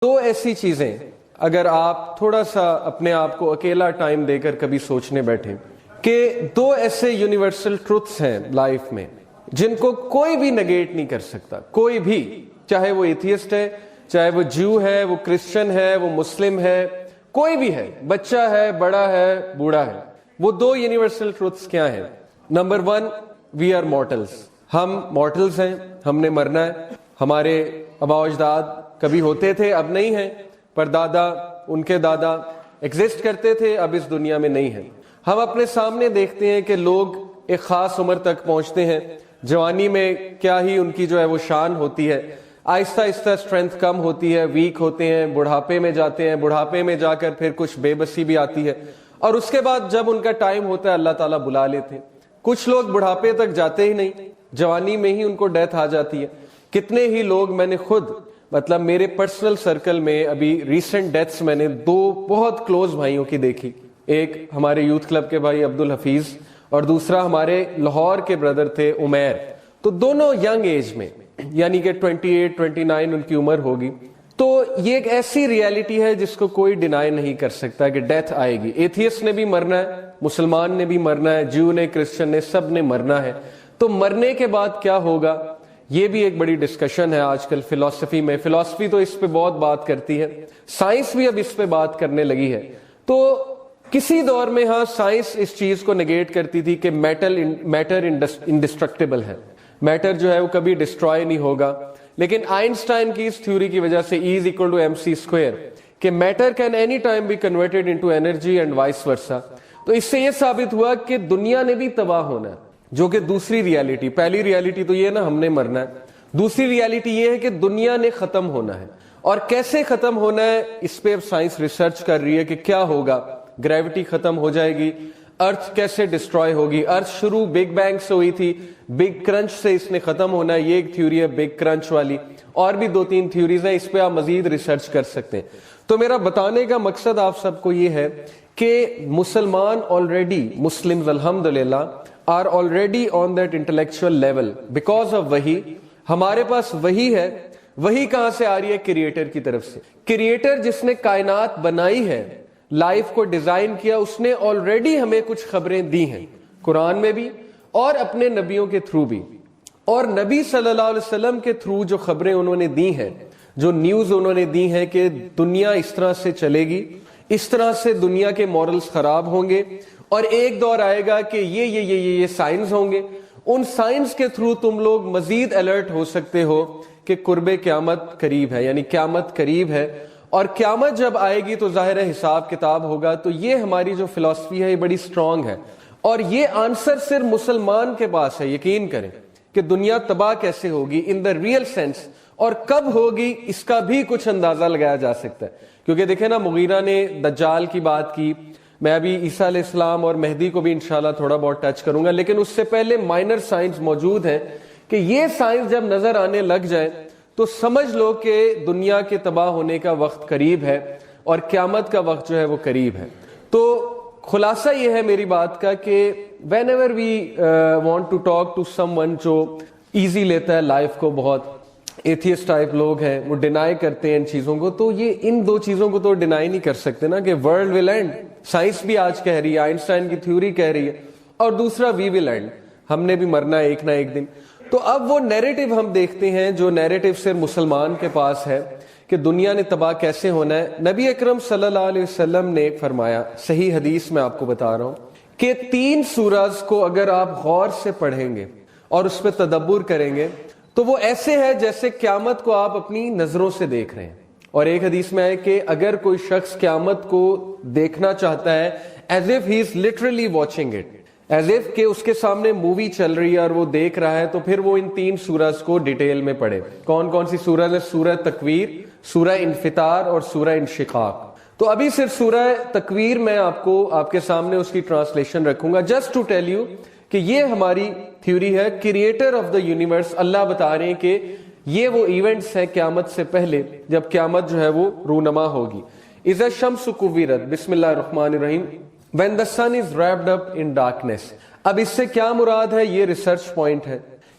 دو ایسی چیزیں اگر آپ تھوڑا سا اپنے آپ کو اکیلا ٹائم دے کر کبھی سوچنے بیٹھیں کہ دو ایسے یونیورسل ٹروتھس ہیں لائف میں جن کو کوئی بھی نگیٹ نہیں کر سکتا، کوئی بھی، چاہے وہ ایتھیسٹ ہے، چاہے وہ جیو ہے، وہ کرسچن ہے، وہ مسلم ہے، کوئی بھی ہے، بچہ ہے، بڑا ہے، بوڑھا ہے، وہ دو یونیورسل ٹروتھس کیا ہیں؟ نمبر 1، وی آر مورٹلز، ہم مورٹلز ہیں، ہم نے مرنا ہے۔ ہمارے آباء و اجداد کبھی ہوتے تھے، اب نہیں ہیں، پر دادا، ان کے دادا ایگزسٹ کرتے تھے، اب اس دنیا میں نہیں ہیں۔ ہم اپنے سامنے دیکھتے ہیں کہ لوگ ایک خاص عمر تک پہنچتے ہیں، جوانی میں کیا ہی ان کی جو ہے وہ شان ہوتی ہے، آہستہ آہستہ اسٹرینتھ کم ہوتی ہے، ویک ہوتے ہیں، بڑھاپے میں جاتے ہیں، بڑھاپے میں جا کر پھر کچھ بے بسی بھی آتی ہے، اور اس کے بعد جب ان کا ٹائم ہوتا ہے اللہ تعالیٰ بلا لیتے ہیں۔ کچھ لوگ بڑھاپے تک جاتے ہی نہیں، جوانی میں ہی ان کو ڈیتھ آ جاتی ہے۔ کتنے ہی لوگ، میں نے خود مطلب میرے پرسنل سرکل میں ابھی ریسنٹ ڈیتھس میں نے دو بہت کلوز بھائیوں کی دیکھی، ایک ہمارے یوتھ کلب کے بھائی عبد الحفیظ اور دوسرا ہمارے لاہور کے بردر تھے عمیر، تو دونوں ینگ ایج میں، یعنی کہ 28 29 ان کی عمر ہوگی۔ تو یہ ایک ایسی ریالٹی ہے جس کو کوئی ڈینائی نہیں کر سکتا کہ ڈیتھ آئے گی۔ ایتھیسٹ نے بھی مرنا ہے، مسلمان نے بھی مرنا ہے، جیو نے، کرسچن نے، سب نے مرنا ہے۔ تو مرنے کے بعد کیا ہوگا، یہ بھی ایک بڑی ڈسکشن ہے آج کل فلسفی میں۔ فلسفی تو اس پہ بہت بات کرتی ہے، سائنس بھی اب اس پہ بات کرنے لگی ہے۔ تو کسی دور میں ہاں سائنس اس چیز کو نگیٹ کرتی تھی کہ میٹر انڈسٹرکٹیبل ہے، میٹر جو ہے وہ کبھی ڈسٹرائے نہیں ہوگا، لیکن آئنسٹائن کی اس تھیوری کی وجہ سے E=mc²، کہ matter can any time be converted into energy and vice versa. تو اس سے یہ ثابت ہوا کہ دنیا نے بھی تباہ ہونا ہے، جو کہ دوسری ریالٹی، پہلی ریالٹی تو یہ نا ہم نے مرنا ہے، دوسری ریالٹی یہ ہے کہ دنیا نے ختم ہونا ہے۔ اور کیسے ختم ہونا ہے اس پہ اب سائنس ریسرچ کر رہی ہے کہ کیا ہوگا، گریوٹی ختم ہو جائے گی، ارتھ کیسے ڈسٹرائے ہوگی۔ ارتھ شروع بگ بینگ سے ہوئی تھی، بگ کرنچ سے اس نے ختم ہونا ہے، یہ ایک تھیوری ہے بگ کرنچ والی، اور بھی 2-3 تھیوریز ہیں، اس پہ آپ مزید ریسرچ کر سکتے ہیں۔ تو میرا بتانے کا مقصد آپ سب کو یہ ہے کہ مسلمان آلریڈی، مسلمز الحمدللہ are already on that intellectual level because of وحی۔ ہمارے پاس وحی ہے، وحی کہاں سے آ رہی ہے؟ کریٹر کی طرف سے۔ کریٹر جس نے کائنات بنائی ہے، لائف کو ڈیزائن کیا، اس نے آلریڈی ہمیں کچھ خبریں دی ہیں، قرآن میں بھی اور اپنے نبیوں کے تھرو بھی۔ اور نبی صلی اللہ علیہ وسلم کے تھرو جو خبریں انہوں نے دی ہیں، جو نیوز انہوں نے دی ہے کہ دنیا اس طرح سے چلے گی، اس طرح سے دنیا کے مورلز خراب ہوں گے، اور ایک دور آئے گا کہ یہ سائنس ہوں گے، ان سائنس کے تھرو تم لوگ مزید الرٹ ہو سکتے ہو کہ قرب قیامت قریب ہے، یعنی قیامت قریب ہے۔ اور قیامت جب آئے گی تو ظاہر ہے حساب کتاب ہوگا۔ تو یہ ہماری جو فلسفی ہے یہ بڑی سٹرونگ ہے، اور یہ آنسر صرف مسلمان کے پاس ہے۔ یقین کریں کہ دنیا تباہ کیسے ہوگی ان دا ریئل سینس، اور کب ہوگی اس کا بھی کچھ اندازہ لگایا جا سکتا ہے۔ کیونکہ دیکھیں نا، مغیرہ نے دجال کی بات کی، میں ابھی عیسیٰ علیہ السلام اور مہدی کو بھی انشاءاللہ تھوڑا بہت ٹچ کروں گا، لیکن اس سے پہلے مائنر سائنس موجود ہے کہ یہ سائنس جب نظر آنے لگ جائے تو سمجھ لو کہ دنیا کے تباہ ہونے کا وقت قریب ہے، اور قیامت کا وقت جو ہے وہ قریب ہے۔ تو خلاصہ یہ ہے میری بات کا کہ whenever we want to talk to someone جو ایزی لیتا ہے لائف کو، بہت ایتھیسٹ ٹائپ لوگ ہیں، وہ ڈینائی کرتے ہیں ان چیزوں کو، تو یہ ان دو چیزوں کو تو ڈینائی نہیں کر سکتے نا کہ ورلڈ ول اینڈ، سائنس بھی آج کہہ رہی ہے، آئنسٹائن کی تھیوری کہہ رہی ہے، اور دوسرا وی ول اینڈ، ہم نے بھی مرنا ہے ایک نہ ایک دن۔ تو اب وہ نیریٹو ہم دیکھتے ہیں جو نیریٹو صرف مسلمان کے پاس ہے کہ دنیا نے تباہ کیسے ہونا ہے۔ نبی اکرم صلی اللہ علیہ وسلم نے فرمایا، صحیح حدیث میں آپ کو بتا رہا ہوں، کہ 3 سورز کو اگر آپ غور سے پڑھیں گے اور اس پہ تدبر کریں گے تو وہ ایسے ہے جیسے قیامت کو آپ اپنی نظروں سے دیکھ رہے ہیں۔ اور ایک حدیث میں ہے کہ اگر کوئی شخص قیامت کو دیکھنا چاہتا ہے as if he is literally watching it، as if کہ اس کے سامنے مووی چل رہی ہے اور وہ دیکھ رہا ہے، تو پھر وہ ان 3 سورج کو ڈیٹیل میں پڑھے۔ کون کون سی سورج ہے؟ سورہ تکویر، سورہ انفطار اور سورہ انشقاق۔ تو ابھی صرف سورہ تکویر میں آپ کے سامنے اس کی ٹرانسلیشن رکھوں گا، جسٹ ٹو ٹیل یو کہ یہ ہماری تھیوری ہے، کریٹر آف دا یونیورس اللہ بتا رہے ہیں کہ یہ وہ ایونٹس ہیں قیامت سے پہلے جب قیامت جو ہے وہ رونما ہوگی۔ اذا الشمس کورت، بسم اللہ الرحمن الرحیم، when the sun is wrapped up in darkness۔ اب اس سے کیا مراد ہے؟ یہ ریسرچ پوائنٹ ہے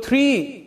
3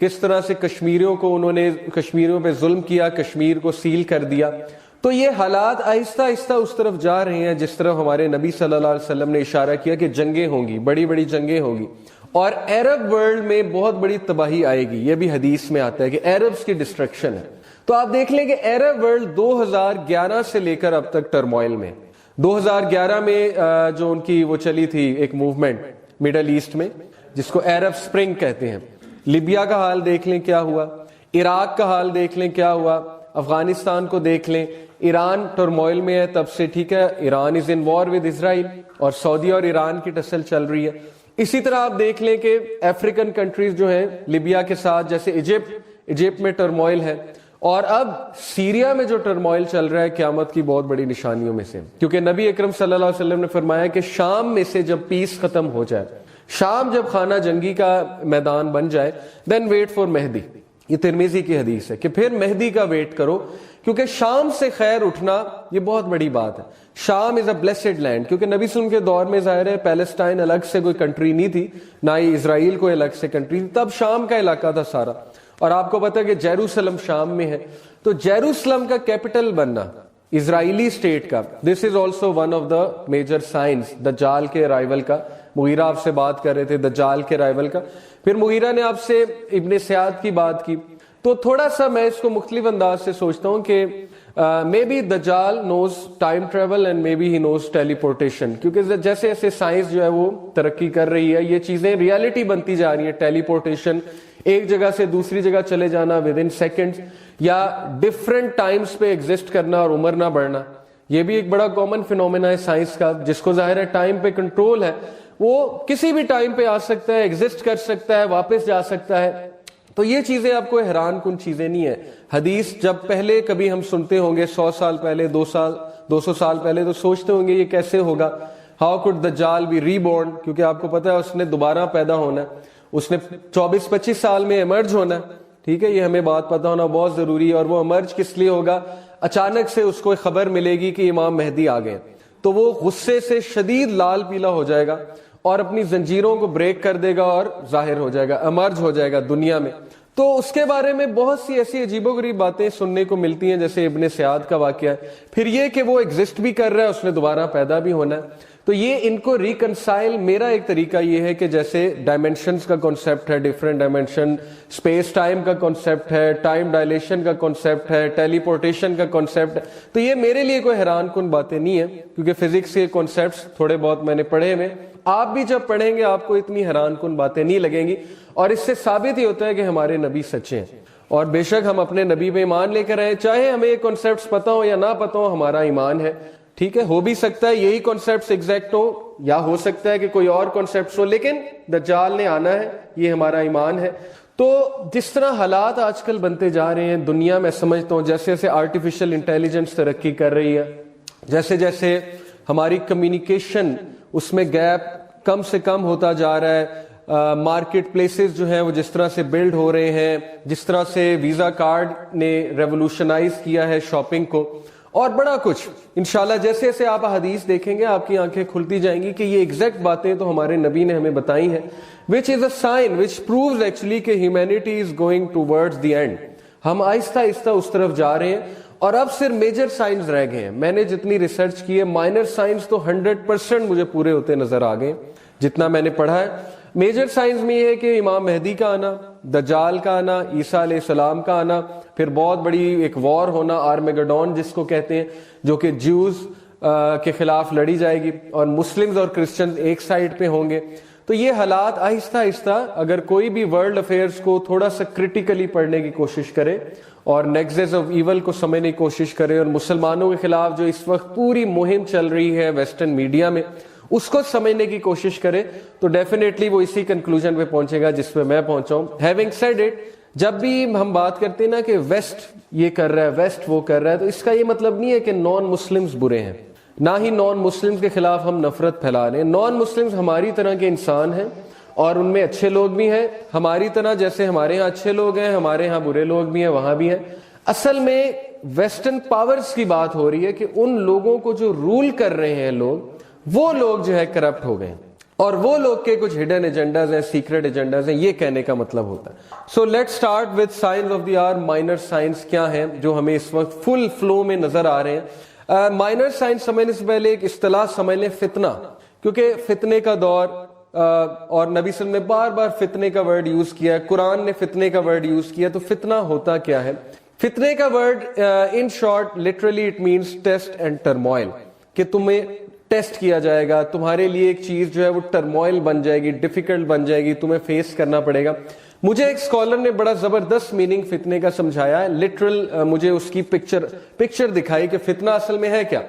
کس طرح سے کشمیریوں کو انہوں نے کشمیریوں پہ ظلم کیا, کشمیر کو سیل کر دیا. تو یہ حالات آہستہ آہستہ اس طرف جا رہے ہیں جس طرف ہمارے نبی صلی اللہ علیہ وسلم نے اشارہ کیا کہ جنگیں ہوں گی, بڑی بڑی جنگیں ہوں گی, اور عرب ورلڈ میں بہت بڑی تباہی آئے گی. یہ بھی حدیث میں آتا ہے کہ عربز کی ڈسٹرکشن ہے. تو آپ دیکھ لیں کہ عرب ورلڈ 2011 سے لے کر اب تک ٹرموائل میں. 2011 میں جو ان کی وہ چلی تھی ایک موومنٹ مڈل ایسٹ میں جس کو عرب سپرنگ کہتے ہیں, لیبیا کا حال دیکھ لیں کیا ہوا, عراق کا حال دیکھ لیں کیا ہوا, افغانستان کو دیکھ لیں, ایران ٹرموائل میں ہے تب سے, ٹھیک ہے, ایران از ان وار ود اسرائیل, اور سعودی اور ایران کی ٹسل چل رہی ہے. اسی طرح آپ دیکھ لیں کہ افریقن کنٹریز جو ہیں لیبیا کے ساتھ, جیسے ایجپٹ میں ٹرموائل ہے, اور اب سیریا میں جو ٹرموائل چل رہا ہے قیامت کی بہت بڑی نشانیوں میں سے, کیونکہ نبی اکرم صلی اللہ علیہ وسلم نے فرمایا کہ شام میں سے جب پیس ختم ہو جائے, شام جب خانہ جنگی کا میدان بن جائے, دین ویٹ فار مہدی. یہ ترمذی کی حدیث ہے کہ پھر مہدی کا ویٹ کرو, کیونکہ شام سے خیر اٹھنا یہ بہت بڑی بات ہے. شام از اے بلیسڈ لینڈ, کیونکہ نبی صلی اللہ علیہ وسلم کے دور میں ظاہر ہے پیلسٹائن الگ سے کوئی کنٹری نہیں تھی, نہ ہی اسرائیل کوئی الگ سے کنٹری تھی, تب شام کا علاقہ تھا سارا. اور آپ کو پتا ہے کہ جیروسلم شام میں ہے, تو جیروسلم کا کیپٹل بننا اسرائیلی اسٹیٹ کا, this is also one of the major signs دجال کے ارائیول کا. مغیرہ آپ سے بات کر رہے تھے دجال کے ارائیول کا, پھر مغیرہ نے آپ سے ابن سیاد کی بات کی. تو تھوڑا سا میں اس کو مختلف انداز سے سوچتا ہوں کہ مے بی دجال knows time travel and may be he knows teleportation, کیونکہ جیسے جیسے سائنس جو ہے وہ ترقی کر رہی ہے یہ چیزیں ریالٹی بنتی جا رہی ہیں. ٹیلی پورٹیشن, ایک جگہ سے دوسری جگہ چلے جانا ود ان سیکنڈز, یا ڈفرینٹ ٹائمز پہ ایگزسٹ کرنا اور عمر نہ بڑھنا, یہ بھی ایک بڑا کامن فینومینا ہے سائنس کا, جس کو ظاہر ہے ٹائم پہ کنٹرول ہے, وہ کسی بھی ٹائم پہ آ سکتا ہے, ایگزسٹ کر سکتا ہے, واپس جا سکتا ہے. تو یہ چیزیں آپ کو حیران کن چیزیں نہیں ہیں. حدیث جب پہلے کبھی ہم سنتے ہوں گے 100 سال پہلے, 200 سال پہلے, تو سوچتے ہوں گے یہ کیسے ہوگا, ہاؤ کوڈ دجال بی ری بورن, کیونکہ آپ کو پتا ہے اس نے دوبارہ پیدا ہونا ہے, اس نے 24-25 سال میں ایمرج ہونا ہے. ٹھیک ہے, یہ ہمیں بات پتا ہونا بہت ضروری ہے. اور وہ ایمرج کس لیے ہوگا, اچانک سے اس کو خبر ملے گی کہ امام مہدی آ گئے, تو وہ غصے سے شدید لال پیلا ہو جائے گا اور اپنی زنجیروں کو بریک کر دے گا اور ظاہر ہو جائے گا, ایمرج ہو جائے گا دنیا میں. تو اس کے بارے میں بہت سی ایسی عجیب و غریب باتیں سننے کو ملتی ہیں, جیسے ابن سیاد کا واقعہ ہے. پھر یہ کہ وہ ایگزسٹ بھی کر رہا ہے, اس نے دوبارہ پیدا بھی ہونا ہے. تو یہ ان کو ریکنسائل, میرا ایک طریقہ یہ ہے کہ جیسے ڈائمینشنز کا کانسیپٹ ہے, ڈفرینٹ ڈائمینشن, اسپیس ٹائم کا کانسیپٹ ہے, ٹائم ڈائلیشن کا کانسیپٹ ہے, ٹیلی پورٹیشن کا کانسیپٹ ہے, تو یہ میرے لیے کوئی حیران کن باتیں نہیں ہیں, کیونکہ فزکس کے کانسیپٹس تھوڑے بہت میں نے پڑھے ہوئے. آپ بھی جب پڑھیں گے آپ کو اتنی حیران کن باتیں نہیں لگیں گی, اور اس سے ثابت ہی ہوتا ہے کہ ہمارے نبی سچے ہیں. اور بے شک ہم اپنے نبی پہ ایمان لے کر آئے, چاہے ہمیں یہ کانسیپٹس پتہ ہو یا نہ پتہ ہو, ہمارا ایمان ہے. ٹھیک ہے, ہو بھی سکتا ہے یہی کانسیپٹس ایگزیکٹ ہو, یا ہو سکتا ہے کہ کوئی اور کانسیپٹس ہو, لیکن دجال نے آنا ہے, یہ ہمارا ایمان ہے. تو جس طرح حالات آج کل بنتے جا رہے ہیں دنیا میں, سمجھتا ہوں جیسے جیسے آرٹیفیشل انٹیلیجنس ترقی کر رہی ہے, جیسے جیسے ہماری کمیونیکیشن اس میں گیپ کم سے کم ہوتا جا رہا ہے, مارکیٹ پلیسز جو ہیں وہ جس طرح سے بلڈ ہو رہے ہیں, جس طرح سے ویزا کارڈ نے ریولوشنائز کیا ہے شاپنگ کو, اور بڑا کچھ انشاءاللہ جیسے جیسے آپ حدیث دیکھیں گے آپ کی آنکھیں کھلتی جائیں گی کہ یہ ایگزیکٹ باتیں تو ہمارے نبی نے ہمیں بتائی ہیں, which is a sign which proves actually کہ humanity is going towards the end. ہم آہستہ آہستہ اس طرف جا رہے ہیں, اور اب صرف میجر سائنس رہ گئے ہیں. میں نے جتنی ریسرچ کی ہے, مائنر سائنس تو 100% مجھے پورے ہوتے نظر آ گئے جتنا میں نے پڑھا ہے. میجر سائنس میں یہ ہے کہ امام مہدی کا آنا, دجال کا آنا, عیسیٰ علیہ السلام کا آنا, پھر بہت بڑی ایک وار ہونا, آرمیگڈون جس کو کہتے ہیں, جو کہ جیوز کے خلاف لڑی جائے گی, اور مسلمز اور کرسچن ایک سائڈ پہ ہوں گے. تو یہ حالات آہستہ آہستہ, اگر کوئی بھی ورلڈ افیئرز کو تھوڑا سا کرٹیکلی پڑھنے کی کوشش کرے اور نیکسس آف ایول کو سمجھنے کی کوشش کرے, اور مسلمانوں کے خلاف جو اس وقت پوری مہم چل رہی ہے ویسٹرن میڈیا میں اس کو سمجھنے کی کوشش کرے, تو ڈیفینیٹلی وہ اسی کنکلوژن پہ پہنچے گا جس پہ میں پہنچا ہوں. ہیونگ سیڈ اٹ, جب بھی ہم بات کرتے ہیں نا کہ ویسٹ یہ کر رہا ہے, ویسٹ وہ کر رہا ہے, تو اس کا یہ مطلب نہیں ہے کہ نان مسلمز برے ہیں, نہ ہی نان مسلمز کے خلاف ہم نفرت پھیلا رہے ہیں. نان مسلمز ہماری طرح کے انسان ہیں, اور ان میں اچھے لوگ بھی ہیں, ہماری طرح جیسے ہمارے ہاں اچھے لوگ ہیں ہمارے ہاں برے لوگ بھی ہیں, وہاں بھی ہیں. اصل میں ویسٹرن پاورز کی بات ہو رہی ہے کہ ان لوگوں کو جو رول کر رہے ہیں لوگ, وہ لوگ جو ہے کرپٹ ہو گئے, اور وہ لوگ کے کچھ ہڈن ایجنڈاز ہیں, سیکرٹ ایجنڈاز ہیں, یہ کہنے کا مطلب ہوتا ہے. So let's start with signs of the R. Minor signs کیا ہیں جو ہمیں اس وقت فل فلو میں نظر آ رہے ہیں. مائنر سائنس سمجھنے سے پہلے ایک اصطلاح سمجھ لیں, فتنہ, کیونکہ فتنے کا دور, اور نبی صلی اللہ علیہ وسلم نے بار بار فتنے کا ورڈ یوز کیا ہے, قرآن نے فتنے کا ورڈ یوز کیا. تو فتنہ ہوتا کیا ہے؟ فتنے کا word in short literally it means test and turmoil, کہ تمہیں ٹیسٹ کیا جائے گا, تمہارے لیے ایک چیز جو ہے وہ ٹرموائل بن جائے گی, ڈیفیکلٹ بن جائے گی, تمہیں فیس کرنا پڑے گا. مجھے ایک اسکالر نے بڑا زبردست میننگ فتنے کا سمجھایا ہے, لٹرل مجھے اس کی پکچر دکھائی کہ فتنہ اصل میں ہے کیا.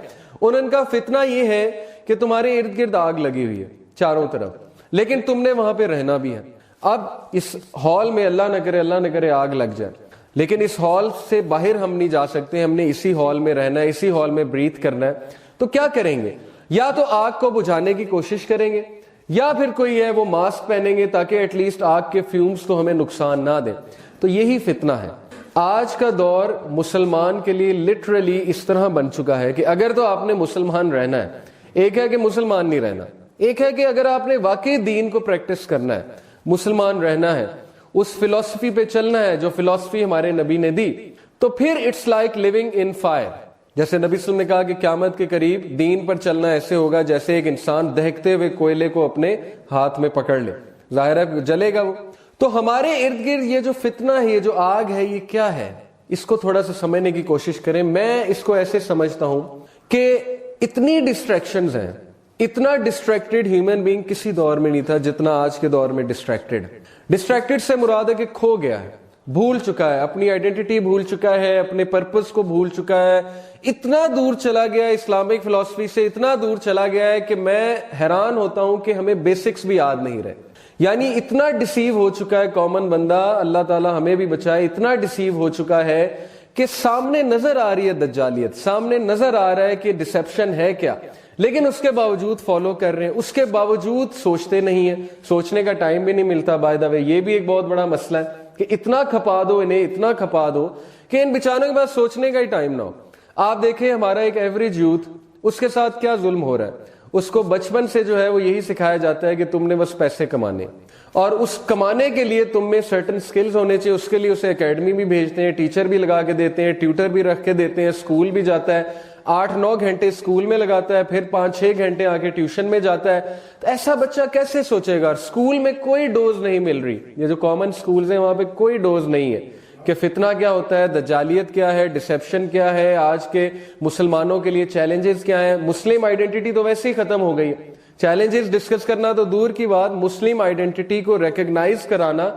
انہوں نے کہا فتنہ یہ ہے کہ تمہارے ارد گرد آگ لگی ہوئی ہے چاروں طرف, لیکن تم نے وہاں پہ رہنا بھی ہے. اب اس ہال میں اللہ نہ کرے آگ لگ جائے, لیکن اس ہال سے باہر ہم نہیں جا سکتے, ہم نے اسی ہال میں رہنا ہے, اسی ہال میں بریتھ کرنا ہے. تو کیا کریں گے؟ یا تو آگ کو بجھانے کی کوشش کریں گے, یا پھر کوئی ہے وہ ماسک پہنیں گے تاکہ ایٹ لیسٹ آگ کے فیومز تو ہمیں نقصان نہ دیں. تو یہی فتنہ ہے. آج کا دور مسلمان کے لیے لٹرلی اس طرح بن چکا ہے کہ اگر تو آپ نے مسلمان رہنا ہے, ایک ہے کہ مسلمان نہیں رہنا, ایک ہے کہ اگر آپ نے واقعی دین کو پریکٹس کرنا ہے, مسلمان رہنا ہے, اس فلسفی پہ چلنا ہے جو فلسفی ہمارے نبی نے دی, تو پھر it's like living in fire. جیسے نبی صلی اللہ علیہ وسلم نے کہا کہ قیامت کے قریب دین پر چلنا ایسے ہوگا جیسے ایک انسان دہکتے ہوئے کوئلے کو اپنے ہاتھ میں پکڑ لے, ظاہر ہے جلے گا وہ. تو ہمارے ارد گرد یہ جو فتنہ ہے, یہ جو آگ ہے, یہ کیا ہے؟ اس کو تھوڑا سا سمجھنے کی کوشش کریں. میں اس کو ایسے سمجھتا ہوں کہ اتنی ڈسٹریکشنز ہیں, اتنا ڈسٹریکٹڈ ہیومن بینگ کسی دور میں نہیں تھا جتنا آج کے دور میں ڈسٹریکٹڈ. ڈسٹریکٹڈ سے مراد ہے کہ کھو گیا ہے, بھول چکا ہے, اپنی آئیڈینٹی بھول چکا ہے, اپنے پرپس کو بھول چکا ہے, اتنا دور چلا گیا ہے اسلامک فلسفی سے, اتنا دور چلا گیا ہے کہ میں حیران ہوتا ہوں کہ ہمیں بیسکس بھی یاد نہیں رہے. یعنی اتنا ڈسیو ہو چکا ہے کامن بندہ, اللہ تعالی ہمیں بھی بچائے, اتنا ڈسیو ہو چکا ہے کہ سامنے نظر آ رہی ہے دجالیت, سامنے نظر آ رہا ہے کہ ڈسیپشن ہے کیا, لیکن اس کے باوجود فالو کر رہے ہیں, اس کے باوجود سوچتے نہیں ہیں, سوچنے کا ٹائم بھی نہیں ملتا. بائی دا وے یہ بھی ایک بہت بڑا مسئلہ ہے کہ اتنا کھپا دو انہیں, اتنا کھپا دو کہ ان بیچاروں کے پاس سوچنے کا ہی ٹائم نہ ہو. آپ دیکھیں ہمارا ایک ایوریج یوتھ, اس کے ساتھ کیا ظلم ہو رہا ہے. اس کو بچپن سے جو ہے وہ یہی سکھایا جاتا ہے کہ تم نے بس پیسے کمانے, اور اس کمانے کے لیے تم میں سرٹن سکلز ہونے چاہیے. اس کے لیے اسے اکیڈمی بھی بھیجتے ہیں, ٹیچر بھی لگا کے دیتے ہیں, ٹیوٹر بھی رکھ کے دیتے ہیں, اسکول بھی جاتا ہے, 8-9 گھنٹے اسکول میں لگاتا ہے, پھر 5-6 گھنٹے آ کے ٹیوشن میں جاتا ہے. تو ایسا بچہ کیسے سوچے گا؟ اسکول میں کوئی ڈوز نہیں مل رہی, یہ جو کامن اسکولز ہیں وہاں پہ کوئی ڈوز نہیں ہے کہ فتنہ کیا ہوتا ہے, دجالیت کیا ہے, ڈسیپشن کیا ہے, آج کے مسلمانوں کے لیے چیلنجز کیا ہیں. مسلم آئیڈینٹی تو ویسے ہی ختم ہو گئی, چیلنجز ڈسکس کرنا تو دور کی بات, مسلم آئیڈینٹی کو ریکگنائز کرانا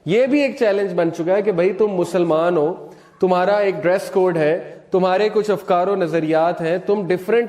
یہ بھی ایک چیلنج بن چکا ہے کہ بھائی تم مسلمان ہو, تمہارا ایک ڈریس کوڈ ہے, تمہارے کچھ افکار و نظریات ہیں, تم ڈفرینٹ